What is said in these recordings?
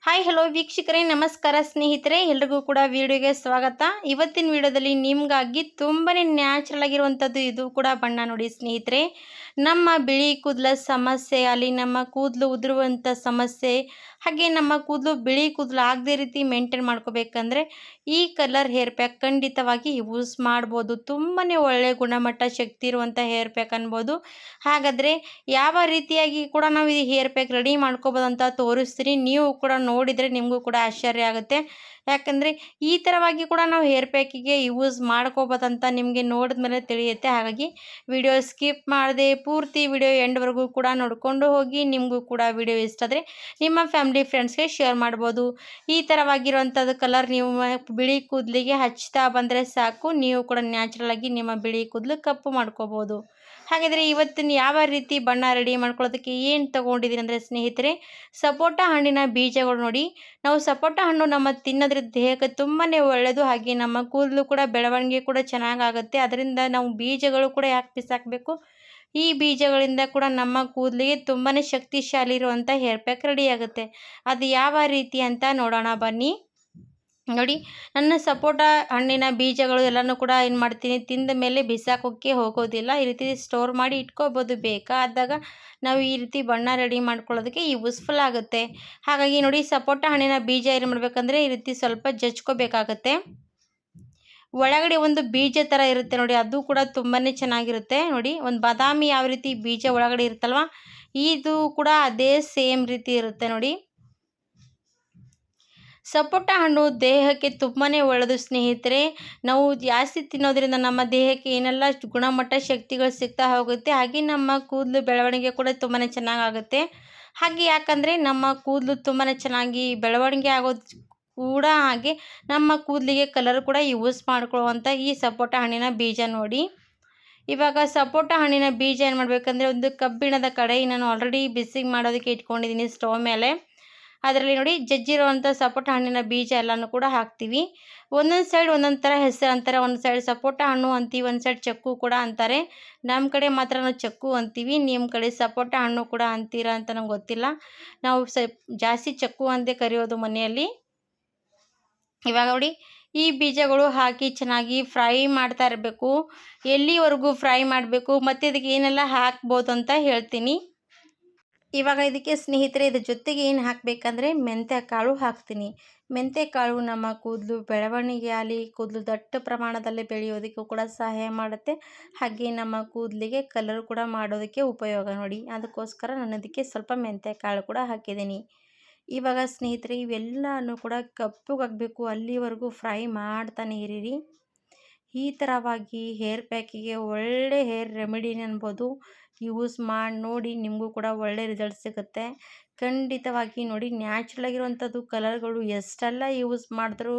Hi hello ವೀಕ್ಷಕರೇ, ನಮಸ್ಕಾರ ಸ್ನೇಹಿತರೆ, ಎಲ್ರಿಗೂ ಕೂಡ ವಿಡಿಯೋಗೆ ಸ್ವಾಗತ. ಇವತ್ತಿನ ವಿಡಿಯೋದಲ್ಲಿ ನಿಮಗಾಗಿ ತುಂಬಾ ನ್ಯಾಚುರಲ್ ಆಗಿರುವಂಥದ್ದು ಇದು ಕೂಡ ಬಣ್ಣ ನೋಡಿ ಸ್ನೇಹಿತರೆ. ನಮ್ಮ ಬಿಳಿ ಕೂದಲ ಸಮಸ್ಯೆ ಅಲ್ಲಿ ನಮ್ಮ ಕೂದಲು ಉದುರುವಂಥ ಸಮಸ್ಯೆ, ಹಾಗೆ ನಮ್ಮ ಕೂದಲು ಬಿಳಿ ಕೂದಲು ಆಗದೇ ರೀತಿ ಮೇಂಟೈನ್ ಮಾಡ್ಕೋಬೇಕಂದ್ರೆ ಈ ಕಲರ್ ಹೇರ್ ಪ್ಯಾಕ್ ಖಂಡಿತವಾಗಿ ಯೂಸ್ ಮಾಡ್ಬೋದು. ತುಂಬಾ ಒಳ್ಳೆ ಗುಣಮಟ್ಟ ಶಕ್ತಿ ಇರುವಂಥ ಹೇರ್ ಪ್ಯಾಕ್ ಅನ್ಬೋದು. ಹಾಗಾದರೆ ಯಾವ ರೀತಿಯಾಗಿ ಕೂಡ ನಾವು ಈ ಹೇರ್ ಪ್ಯಾಕ್ ರೆಡಿ ಮಾಡ್ಕೋಬೋದು ಅಂತ ತೋರಿಸ್ತೀನಿ. ನೀವು ಕೂಡ ನೋಡಿದರೆ ನಿಮಗೂ ಕೂಡ ಆಶ್ಚರ್ಯ ಆಗುತ್ತೆ. ಯಾಕಂದರೆ ಈ ಥರವಾಗಿ ಕೂಡ ನಾವು ಹೇರ್ ಪ್ಯಾಕಿಗೆ ಯೂಸ್ ಮಾಡ್ಕೋಬೋದಂತ ನಿಮಗೆ ನೋಡಿದ ಮೇಲೆ ತಿಳಿಯುತ್ತೆ. ಹಾಗಾಗಿ ವಿಡಿಯೋ ಸ್ಕಿಪ್ ಮಾಡದೆ ಪೂರ್ತಿ ವಿಡಿಯೋ ಎಂಡ್ವರೆಗೂ ಕೂಡ ನೋಡಿಕೊಂಡು ಹೋಗಿ. ನಿಮಗೂ ಕೂಡ ವಿಡಿಯೋ ಇಷ್ಟ ಆದರೆ ನಿಮ್ಮ ಫ್ಯಾಮಿಲಿ ಫ್ರೆಂಡ್ಸ್ಗೆ ಶೇರ್ ಮಾಡ್ಬೋದು. ಈ ಥರವಾಗಿರುವಂಥದ್ದು ಕಲರ್ ನೀವು ಬಿಳಿ ಕೂದಲಿಗೆ ಹಚ್ತಾ ಬಂದರೆ ಸಾಕು, ನೀವು ಕೂಡ ನ್ಯಾಚುರಲ್ ಆಗಿ ನಿಮ್ಮ ಬಿಳಿ ಕೂದಲು ಕಪ್ಪು ಮಾಡ್ಕೋಬೋದು. ಹಾಗಾದರೆ ಇವತ್ತಿನ ಯಾವ ರೀತಿ ಬಣ್ಣ ರೆಡಿ ಮಾಡ್ಕೊಳ್ಳೋದಕ್ಕೆ ಏನು ತೊಗೊಂಡಿದ್ದೀನಿ ಅಂದರೆ ಸ್ನೇಹಿತರೆ, ಸಪೋಟ ಹಣ್ಣಿನ ಬೀಜಗಳು ನೋಡಿ. ನಾವು ಸಪೋಟ ಹಣ್ಣು ನಮ್ಮ ತಿನ್ನೋದ್ರಿಂದ ದೇಹಕ್ಕೆ ತುಂಬಾ ಒಳ್ಳೆಯದು, ಹಾಗೆ ನಮ್ಮ ಕೂದಲು ಕೂಡ ಬೆಳವಣಿಗೆ ಕೂಡ ಚೆನ್ನಾಗಾಗುತ್ತೆ. ಅದರಿಂದ ನಾವು ಬೀಜಗಳು ಕೂಡ ಯಾಕೆ ಬಿಸಾಕಬೇಕು, ಈ ಬೀಜಗಳಿಂದ ಕೂಡ ನಮ್ಮ ಕೂದಲಿಗೆ ತುಂಬಾ ಶಕ್ತಿಶಾಲಿ ಇರುವಂಥ ಹೇರ್ ಪ್ಯಾಕ್ ರೆಡಿ ಆಗುತ್ತೆ. ಅದು ಯಾವ ರೀತಿ ಅಂತ ನೋಡೋಣ ಬನ್ನಿ. ನೋಡಿ, ನನ್ನ ಸಪೋಟ ಹಣ್ಣಿನ ಬೀಜಗಳು ಎಲ್ಲನೂ ಕೂಡ ಏನು ಮಾಡ್ತೀನಿ, ತಿಂದ ಮೇಲೆ ಬಿಸಾಕೋಕ್ಕೆ ಹೋಗೋದಿಲ್ಲ. ಈ ರೀತಿ ಸ್ಟೋರ್ ಮಾಡಿ ಇಟ್ಕೋಬೋದು. ಬೇಕಾದಾಗ ನಾವು ಈ ರೀತಿ ಬಣ್ಣ ರೆಡಿ ಮಾಡ್ಕೊಳ್ಳೋದಕ್ಕೆ ಯೂಸ್ಫುಲ್ ಆಗುತ್ತೆ. ಹಾಗಾಗಿ ನೋಡಿ, ಸಪೋಟ ಹಣ್ಣಿನ ಬೀಜ ಏನು ಮಾಡಬೇಕಂದ್ರೆ ಈ ರೀತಿ ಸ್ವಲ್ಪ ಜಜ್ಕೋಬೇಕಾಗತ್ತೆ. ಒಳಗಡೆ ಒಂದು ಬೀಜ ಥರ ಇರುತ್ತೆ ನೋಡಿ, ಅದು ಕೂಡ ತುಂಬಾ ಚೆನ್ನಾಗಿರುತ್ತೆ. ನೋಡಿ, ಒಂದು ಬಾದಾಮಿ ಯಾವ ರೀತಿ ಬೀಜ ಒಳಗಡೆ ಇರುತ್ತಲ್ವ, ಇದು ಕೂಡ ಅದೇ ಸೇಮ್ ರೀತಿ ಇರುತ್ತೆ ನೋಡಿ. ಸಪೋಟ ಹಣ್ಣು ದೇಹಕ್ಕೆ ತುಂಬಾ ಒಳ್ಳೆಯದು ಸ್ನೇಹಿತರೆ. ನಾವು ಜಾಸ್ತಿ ತಿನ್ನೋದ್ರಿಂದ ನಮ್ಮ ದೇಹಕ್ಕೆ ಏನೆಲ್ಲ ಗುಣಮಟ್ಟ ಶಕ್ತಿಗಳು ಸಿಗ್ತಾ ಹೋಗುತ್ತೆ. ಹಾಗೆ ನಮ್ಮ ಕೂದಲು ಬೆಳವಣಿಗೆ ಕೂಡ ತುಂಬಾ ಚೆನ್ನಾಗಾಗುತ್ತೆ. ಹಾಗೆ ಯಾಕಂದರೆ ನಮ್ಮ ಕೂದಲು ತುಂಬಾ ಚೆನ್ನಾಗಿ ಬೆಳವಣಿಗೆ ಆಗೋದು ಕೂಡ, ಹಾಗೆ ನಮ್ಮ ಕೂದಲಿಗೆ ಕಲರ್ ಕೂಡ ಯೂಸ್ ಮಾಡ್ಕೊಳ್ಳುವಂಥ ಈ ಸಪೋಟ ಹಣ್ಣಿನ ಬೀಜ ನೋಡಿ. ಇವಾಗ ಸಪೋಟ ಹಣ್ಣಿನ ಬೀಜ ಏನು ಮಾಡಬೇಕಂದ್ರೆ, ಒಂದು ಕಬ್ಬಿಣದ ಕಡಾಯಿ ನಾನು ಆಲ್ರೆಡಿ ಬಿಸಿಗೆ ಮಾಡೋದಕ್ಕೆ ಇಟ್ಕೊಂಡಿದ್ದೀನಿ ಸ್ಟವ್ ಮೇಲೆ. ಅದರಲ್ಲಿ ನೋಡಿ ಜಜ್ಜಿರುವಂಥ ಸಪೋಟ ಹಣ್ಣಿನ ಬೀಜ ಎಲ್ಲನೂ ಕೂಡ ಹಾಕ್ತೀವಿ. ಒಂದೊಂದು ಸೈಡ್ ಒಂದೊಂದು ಥರ ಹೆಸರು ಅಂತಾರೆ. ಒಂದು ಸೈಡ್ ಸಪೋಟ ಹಣ್ಣು ಅಂತೀವಿ, ಒಂದು ಸೈಡ್ ಚಕ್ಕು ಕೂಡ ಅಂತಾರೆ. ನಮ್ಮ ಕಡೆ ಮಾತ್ರ ನಾವು ಚಕ್ಕು ಅಂತೀವಿ, ನಿಮ್ಮ ಕಡೆ ಸಪೋಟ ಹಣ್ಣು ಕೂಡ ಅಂತೀರಾ ಅಂತ ನಂಗೆ ಗೊತ್ತಿಲ್ಲ. ನಾವು ಜಾಸ್ತಿ ಚಕ್ಕು ಅಂದೇ ಕರೆಯೋದು ಮನೆಯಲ್ಲಿ. ಇವಾಗ ನೋಡಿ, ಈ ಬೀಜಗಳು ಹಾಕಿ ಚೆನ್ನಾಗಿ ಫ್ರೈ ಮಾಡ್ತಾ ಇರಬೇಕು. ಎಲ್ಲಿವರೆಗೂ ಫ್ರೈ ಮಾಡಬೇಕು ಮತ್ತು ಇದಕ್ಕೆ ಏನೆಲ್ಲ ಹಾಕ್ಬೋದು ಅಂತ ಹೇಳ್ತೀನಿ. ಇವಾಗ ಇದಕ್ಕೆ ಸ್ನೇಹಿತರೆ, ಇದ್ರ ಜೊತೆಗೆ ಏನು ಹಾಕಬೇಕಂದ್ರೆ ಮೆಂತ್ಯ ಕಾಳು ಹಾಕ್ತೀನಿ. ಮೆಂತ್ಯ ಕಾಳು ನಮ್ಮ ಕೂದಲು ಬೆಳವಣಿಗೆ ಆಗಲಿ, ಕೂದಲು ದಟ್ಟ ಪ್ರಮಾಣದಲ್ಲಿ ಬೆಳೆಯೋದಕ್ಕೂ ಕೂಡ ಸಹಾಯ ಮಾಡುತ್ತೆ. ಹಾಗೆ ನಮ್ಮ ಕೂದಲಿಗೆ ಕಲರ್ ಕೂಡ ಮಾಡೋದಕ್ಕೆ ಉಪಯೋಗ ನೋಡಿ. ಅದಕ್ಕೋಸ್ಕರ ನಾನು ಅದಕ್ಕೆ ಸ್ವಲ್ಪ ಮೆಂತ್ಯ ಕಾಳು ಕೂಡ ಹಾಕಿದ್ದೀನಿ. ಇವಾಗ ಸ್ನೇಹಿತರೆ, ಇವೆಲ್ಲನೂ ಕೂಡ ಕಪ್ಪಗಾಗಬೇಕು, ಅಲ್ಲಿವರೆಗೂ ಫ್ರೈ ಮಾಡ್ತಾನೆ ಇರೀರಿ. ಈ ಥರವಾಗಿ ಹೇರ್ ಪ್ಯಾಕಿಗೆ ಒಳ್ಳೆ ಹೇರ್ ರೆಮಿಡಿನ ಅನ್ಬೋದು. ಯೂಸ್ ಮಾಡಿ ನೋಡಿ, ನಿಮಗೂ ಕೂಡ ಒಳ್ಳೆ ರಿಸಲ್ಟ್ ಸಿಗುತ್ತೆ. ಖಂಡಿತವಾಗಿ ನೋಡಿ, ನ್ಯಾಚುರಲ್ ಆಗಿರುವಂಥದ್ದು ಕಲರ್ಗಳು ಎಷ್ಟೆಲ್ಲ ಯೂಸ್ ಮಾಡಿದ್ರೂ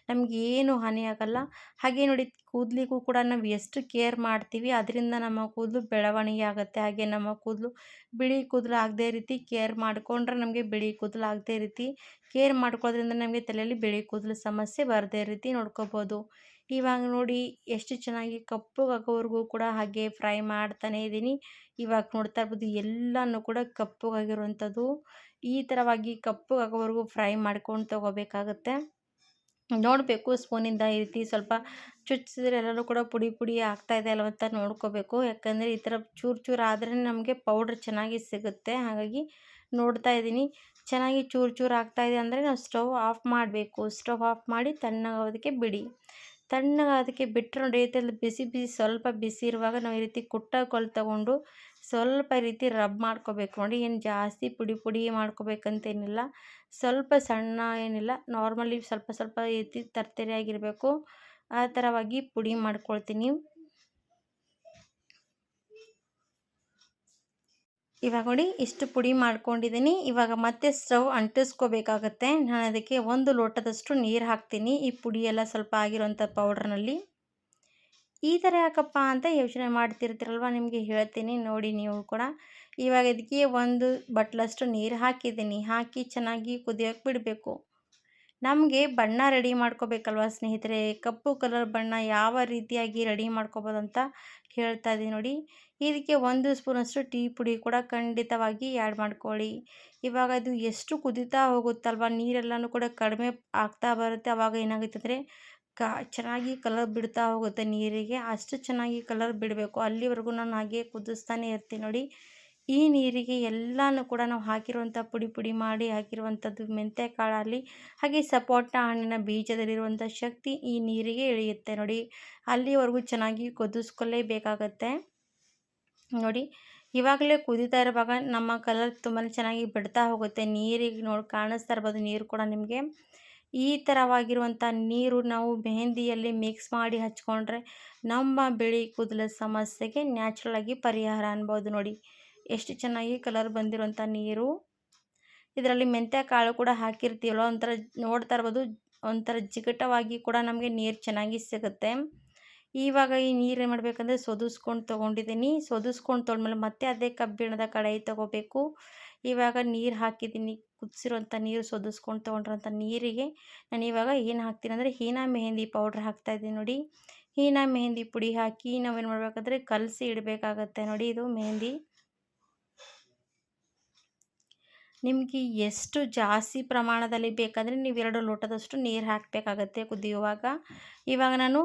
ನಮಗೇನು ಹಾನಿ ಆಗಲ್ಲ. ಹಾಗೆ ನೋಡಿ, ಕೂದಲಿಗೂ ಕೂಡ ನಾವು ಎಷ್ಟು ಕೇರ್ ಮಾಡ್ತೀವಿ ಅದರಿಂದ ನಮ್ಮ ಕೂದಲು ಬೆಳವಣಿಗೆ ಆಗುತ್ತೆ. ಹಾಗೆ ನಮ್ಮ ಕೂದಲು ಬಿಳಿ ಕೂದಲು ಆಗದೇ ರೀತಿ ಕೇರ್ ಮಾಡಿಕೊಂಡ್ರೆ ನಮಗೆ ಬಿಳಿ ಕೂದಲು ಆಗದೇ ರೀತಿ ಕೇರ್ ಮಾಡ್ಕೊಳ್ಳೋದ್ರಿಂದ ನಮಗೆ ತಲೆಯಲ್ಲಿ ಬಿಳಿ ಕೂದಲು ಸಮಸ್ಯೆ ಬರದೇ ರೀತಿ ನೋಡ್ಕೋಬೋದು. ಇವಾಗ ನೋಡಿ, ಎಷ್ಟು ಚೆನ್ನಾಗಿ ಕಪ್ಪಗಾಗೋವರೆಗೂ ಕೂಡ ಹಾಗೆ ಫ್ರೈ ಮಾಡ್ತಾನೇ ಇದ್ದೀನಿ. ಇವಾಗ ನೋಡ್ತಾ ಇರ್ಬೋದು, ಎಲ್ಲನೂ ಕೂಡ ಕಪ್ಪಗಾಗಿರುವಂಥದ್ದು. ಈ ಥರವಾಗಿ ಕಪ್ಪಗಾಗೋವರೆಗೂ ಫ್ರೈ ಮಾಡ್ಕೊಂಡು ತೊಗೋಬೇಕಾಗತ್ತೆ. ನೋಡಬೇಕು, ಸ್ಪೂನಿಂದ ಈ ರೀತಿ ಸ್ವಲ್ಪ ಚುಚ್ಚಿದ್ರೆ ಎಲ್ಲನೂ ಕೂಡ ಪುಡಿ ಪುಡಿ ಆಗ್ತಾಯಿದೆ ಅಲ್ವ ಅಂತ ನೋಡ್ಕೋಬೇಕು. ಯಾಕಂದರೆ ಈ ಥರ ಚೂರು ಚೂರು ಆದರೆ ನಮಗೆ ಪೌಡ್ರ್ ಚೆನ್ನಾಗಿ ಸಿಗುತ್ತೆ. ಹಾಗಾಗಿ ನೋಡ್ತಾ ಇದ್ದೀನಿ, ಚೆನ್ನಾಗಿ ಚೂರು ಚೂರು ಆಗ್ತಾಯಿದೆ ಅಂದರೆ ನಾವು ಸ್ಟವ್ ಆಫ್ ಮಾಡಬೇಕು. ಸ್ಟವ್ ಆಫ್ ಮಾಡಿ ತಣ್ಣಗಾಗೋದಕ್ಕೆ ಬಿಡಿ. ತಣ್ಣಗಾಗೋದಕ್ಕೆ ಬಿಟ್ಟರೆ ನೋಡಿ, ಇದರಲ್ಲಿ ಬಿಸಿ ಬಿಸಿ ಸ್ವಲ್ಪ ಬಿಸಿ ಇರುವಾಗ ನಾವು ಈ ರೀತಿ ಕುಟ್ಟ ಕೋಲು ತಗೊಂಡು ಸ್ವಲ್ಪ ಈ ರೀತಿ ರಬ್ ಮಾಡ್ಕೋಬೇಕು ನೋಡಿ. ಏನು ಜಾಸ್ತಿ ಪುಡಿ ಪುಡಿ ಮಾಡ್ಕೋಬೇಕಂತೇನಿಲ್ಲ, ಸ್ವಲ್ಪ ಸಣ್ಣ ಏನಿಲ್ಲ, ನಾರ್ಮಲಿ ಸ್ವಲ್ಪ ಸ್ವಲ್ಪ ಈ ರೀತಿ ತರ್ತರಿಯಾಗಿರಬೇಕು. ಆ ಥರವಾಗಿ ಪುಡಿ ಮಾಡ್ಕೊಳ್ತೀನಿ. ಇವಾಗ ನೋಡಿ, ಇಷ್ಟು ಪುಡಿ ಮಾಡ್ಕೊಂಡಿದ್ದೀನಿ. ಇವಾಗ ಮತ್ತೆ ಸ್ಟವ್ ಅಂಟಿಸ್ಕೋಬೇಕಾಗತ್ತೆ. ನಾನು ಅದಕ್ಕೆ 1 ಲೋಟದಷ್ಟು ನೀರು ಹಾಕ್ತೀನಿ, ಈ ಪುಡಿ ಎಲ್ಲ ಸ್ವಲ್ಪ ಆಗಿರೋಂಥ ಪೌಡ್ರ್ನಲ್ಲಿ. ಈ ಥರ ಯಾಕಪ್ಪ ಅಂತ ಯೋಚನೆ ಮಾಡ್ತಿರ್ತೀರಲ್ವ, ನಿಮಗೆ ಹೇಳ್ತೀನಿ ನೋಡಿ ನೀವು ಕೂಡ. ಇವಾಗ ಇದಕ್ಕೆ 1 ಬಟ್ಲಷ್ಟು ನೀರು ಹಾಕಿದ್ದೀನಿ. ಹಾಕಿ ಚೆನ್ನಾಗಿ ಕುದಿಯೋಕ್ಕೆ ಬಿಡಬೇಕು. ನಮಗೆ ಬಣ್ಣ ರೆಡಿ ಮಾಡ್ಕೋಬೇಕಲ್ವ ಸ್ನೇಹಿತರೆ. ಕಪ್ಪು ಕಲರ್ ಬಣ್ಣ ಯಾವ ರೀತಿಯಾಗಿ ರೆಡಿ ಮಾಡ್ಕೋಬೋದು ಅಂತ ಹೇಳ್ತಾ ಇದ್ದೀನಿ ನೋಡಿ. ಇದಕ್ಕೆ 1 ಸ್ಪೂನಷ್ಟು ಟೀ ಪುಡಿ ಕೂಡ ಖಂಡಿತವಾಗಿ ಆ್ಯಡ್ ಮಾಡ್ಕೊಳ್ಳಿ. ಇವಾಗ ಇದು ಎಷ್ಟು ಕುದೀತಾ ಹೋಗುತ್ತಲ್ವ, ನೀರೆಲ್ಲನೂ ಕೂಡ ಕಡಿಮೆ ಆಗ್ತಾ ಬರುತ್ತೆ. ಆವಾಗ ಏನಾಗುತ್ತೆ ಅಂದರೆ ಚೆನ್ನಾಗಿ ಕಲರ್ ಬಿಡ್ತಾ ಹೋಗುತ್ತೆ ನೀರಿಗೆ. ಅಷ್ಟು ಚೆನ್ನಾಗಿ ಕಲರ್ ಬಿಡಬೇಕು, ಅಲ್ಲಿವರೆಗೂ ನಾನು ಹಾಗೆ ಕುದಿಸ್ತಾನೆ ಇರ್ತೀನಿ ನೋಡಿ. ಈ ನೀರಿಗೆ ಎಲ್ಲನೂ ಕೂಡ ನಾವು ಹಾಕಿರುವಂಥ ಪುಡಿ ಮಾಡಿ ಹಾಕಿರುವಂಥದ್ದು ಮೆಂತ್ಯ ಕಾಳಲ್ಲಿ ಹಾಗೆ ಸಪೋಟ ಹಣ್ಣಿನ ಬೀಜದಲ್ಲಿರುವಂಥ ಶಕ್ತಿ ಈ ನೀರಿಗೆ ಇಳಿಯುತ್ತೆ ನೋಡಿ. ಅಲ್ಲಿವರೆಗೂ ಚೆನ್ನಾಗಿ ಕುದಿಸ್ಕೊಳ್ಳೇಬೇಕಾಗತ್ತೆ ನೋಡಿ. ಇವಾಗಲೇ ಕುದೀತಾ ಇರುವಾಗ ನಮ್ಮ ಕಲರ್ ತುಂಬಾ ಚೆನ್ನಾಗಿ ಬಿಡ್ತಾ ಹೋಗುತ್ತೆ. ನೀರಿಗೆ ಕಾಣಿಸ್ತಾ ಇರ್ಬೋದು ನೀರು ಕೂಡ ನಿಮಗೆ. ಈ ಥರವಾಗಿರುವಂಥ ನೀರು ನಾವು ಮೆಹಂದಿಯಲ್ಲಿ ಮಿಕ್ಸ್ ಮಾಡಿ ಹಚ್ಕೊಂಡ್ರೆ ನಮ್ಮ ಬಿಳಿ ಕೂದಲ ಸಮಸ್ಯೆಗೆ ನ್ಯಾಚುರಲ್ ಆಗಿ ಪರಿಹಾರ ಅನ್ಬೋದು ನೋಡಿ. ಎಷ್ಟು ಚೆನ್ನಾಗಿ ಕಲರ್ ಬಂದಿರುವಂಥ ನೀರು. ಇದರಲ್ಲಿ ಮೆಂತ್ಯ ಕಾಳು ಕೂಡ ಹಾಕಿರ್ತೀವಲ್ಲ, ಒಂಥರ ನೋಡ್ತಾ ಇರ್ಬೋದು, ಒಂಥರ ಜಿಗಟವಾಗಿ ಕೂಡ ನಮಗೆ ನೀರು ಚೆನ್ನಾಗಿ ಸಿಗುತ್ತೆ. ಇವಾಗ ಈ ನೀರು ಏನು ಮಾಡಬೇಕಂದ್ರೆ ಸೋದಿಸ್ಕೊಂಡು ತೊಗೊಂಡಿದ್ದೀನಿ. ಸೋದಿಸ್ಕೊಂಡು ತೊಗೊಂಡ್ಮೇಲೆ ಮತ್ತೆ ಅದೇ ಕಬ್ಬಿಣದ ಕಡಾಯಿ ತೊಗೋಬೇಕು. ಇವಾಗ ನೀರು ಹಾಕಿದ್ದೀನಿ, ಕುದಿಸಿರುವಂಥ ನೀರು ಸೋದಿಸ್ಕೊಂಡು ತೊಗೊಂಡಿರೋಂಥ ನೀರಿಗೆ ನಾನು ಇವಾಗ ಏನು ಹಾಕ್ತೀನಿ ಅಂದರೆ ಹೀನಾ ಮೆಹಂದಿ ಪೌಡ್ರ್ ಹಾಕ್ತಾಯಿದ್ದೀನಿ ನೋಡಿ. ಹೀನಾ ಮೆಹಂದಿ ಪುಡಿ ಹಾಕಿ ನಾವೇನು ಮಾಡಬೇಕಂದ್ರೆ ಕಲಸಿ ಇಡಬೇಕಾಗತ್ತೆ ನೋಡಿ. ಇದು ಮೆಹಂದಿ ನಿಮಗೆ ಎಷ್ಟು ಜಾಸ್ತಿ ಪ್ರಮಾಣದಲ್ಲಿ ಬೇಕಂದರೆ ನೀವು 2 ಲೋಟದಷ್ಟು ನೀರು ಹಾಕಬೇಕಾಗತ್ತೆ ಕುದಿಯುವಾಗ. ಇವಾಗ ನಾನು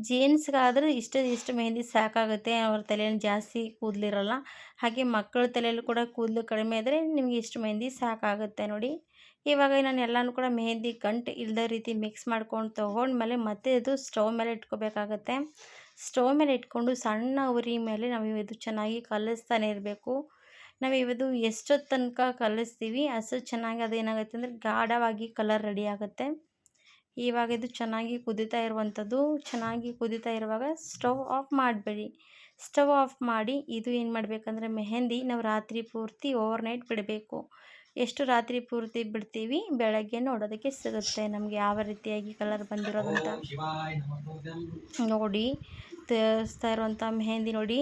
ಜೇಂಟ್ಸ್ಗಾದರೆ ಇಷ್ಟು ಮೆಹಂದಿ ಸಾಕಾಗುತ್ತೆ, ಅವ್ರ ತಲೆಯಲ್ಲಿ ಜಾಸ್ತಿ ಕೂದಲಿರಲ್ಲ. ಹಾಗೆ ಮಕ್ಕಳ ತಲೆಯಲ್ಲೂ ಕೂಡ ಕೂದಲು ಕಡಿಮೆ ಇದ್ದರೆ ನಿಮಗೆ ಇಷ್ಟು ಮೆಹಂದಿ ಸಾಕಾಗುತ್ತೆ ನೋಡಿ. ಇವಾಗ ನಾನು ಎಲ್ಲನೂ ಕೂಡ ಮೆಹಂದಿ ಗಂಟು ಇಲ್ಲದ ರೀತಿ ಮಿಕ್ಸ್ ಮಾಡ್ಕೊಂಡು ತೊಗೊಂಡ್ಮೇಲೆ ಮತ್ತೆ ಇದು ಸ್ಟವ್ ಮೇಲೆ ಇಟ್ಕೋಬೇಕಾಗತ್ತೆ. ಸ್ಟವ್ ಮೇಲೆ ಇಟ್ಕೊಂಡು ಸಣ್ಣ ಉರಿ ಮೇಲೆ ನಾವು ಇದು ಚೆನ್ನಾಗಿ ಕಲಿಸ್ತಾನೆ ಇರಬೇಕು. ನಾವು ಇದು ಎಷ್ಟೊತ್ತು ತನಕ ಕಲಿಸ್ತೀವಿ ಅಷ್ಟು ಚೆನ್ನಾಗಿ ಅದೇನಾಗುತ್ತೆ ಅಂದರೆ ಗಾಢವಾಗಿ ಕಲರ್ ರೆಡಿ ಆಗುತ್ತೆ. ಇವಾಗ ಇದು ಚೆನ್ನಾಗಿ ಕುದೀತಾ ಇರುವಂಥದ್ದು. ಚೆನ್ನಾಗಿ ಕುದೀತಾ ಇರುವಾಗ ಸ್ಟವ್ ಆಫ್ ಮಾಡಬೇಡಿ. ಸ್ಟವ್ ಆಫ್ ಮಾಡಿ ಇದು ಏನು ಮಾಡಬೇಕಂದ್ರೆ ಮೆಹಂದಿ ನಾವು ರಾತ್ರಿ ಪೂರ್ತಿ ಓವರ್ನೈಟ್ ಬಿಡಬೇಕು. ಎಷ್ಟು ರಾತ್ರಿ ಪೂರ್ತಿ ಬಿಡ್ತೀವಿ ಬೆಳಗ್ಗೆ ನೋಡೋದಕ್ಕೆ ಸಿಗುತ್ತೆ ನಮಗೆ ಯಾವ ರೀತಿಯಾಗಿ ಕಲರ್ ಬಂದಿರೋದಂತ ನೋಡಿ. ತೋರಿಸ್ತಾ ಇರುವಂಥ ಮೆಹಂದಿ ನೋಡಿ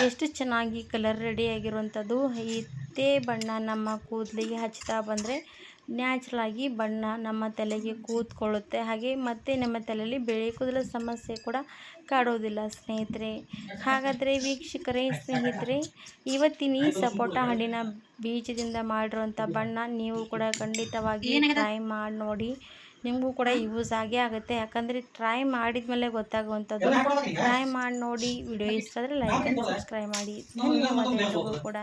ಎಷ್ಟು ಚೆನ್ನಾಗಿ ಕಲರ್ ರೆಡಿ ಆಗಿರುವಂಥದ್ದು. ಇದೇ ಬಣ್ಣ ನಮ್ಮ ಕೂದಲಿಗೆ ಹಚ್ತಾ ಬಂದರೆ ನ್ಯಾಚುರಲಾಗಿ ಬಣ್ಣ ನಮ್ಮ ತಲೆಗೆ ಕೂತ್ಕೊಳ್ಳುತ್ತೆ. ಹಾಗೆ ಮತ್ತು ನಮ್ಮ ತಲೆಯಲ್ಲಿ ಬಿಳಿ ಕೂದಲ ಸಮಸ್ಯೆ ಕೂಡ ಕಾಡೋದಿಲ್ಲ ಸ್ನೇಹಿತರೆ. ಹಾಗಾದರೆ ವೀಕ್ಷಕರೇ, ಸ್ನೇಹಿತರೆ, ಇವತ್ತಿನ ಈ ಸಪೋಟ ಹಣ್ಣಿನ ಬೀಜದಿಂದ ಮಾಡಿರುವಂಥ ಬಣ್ಣ ನೀವು ಕೂಡ ಖಂಡಿತವಾಗಿ ಟ್ರೈ ಮಾಡಿ ನೋಡಿ. ನಿಮಗೂ ಕೂಡ ಯೂಸ್ ಆಗೇ ಆಗುತ್ತೆ. ಯಾಕಂದರೆ ಟ್ರೈ ಮಾಡಿದ ಮೇಲೆ ಗೊತ್ತಾಗುವಂಥದ್ದು. ಟ್ರೈ ಮಾಡಿ ನೋಡಿ. ವಿಡಿಯೋ ಇಷ್ಟ ಆದರೆ ಲೈಕ್ ಆ್ಯಂಡ್ ಸಬ್ಸ್ಕ್ರೈಬ್ ಮಾಡಿ. ಧನ್ಯವಾದ ಎಲ್ರಿಗೂ ಕೂಡ.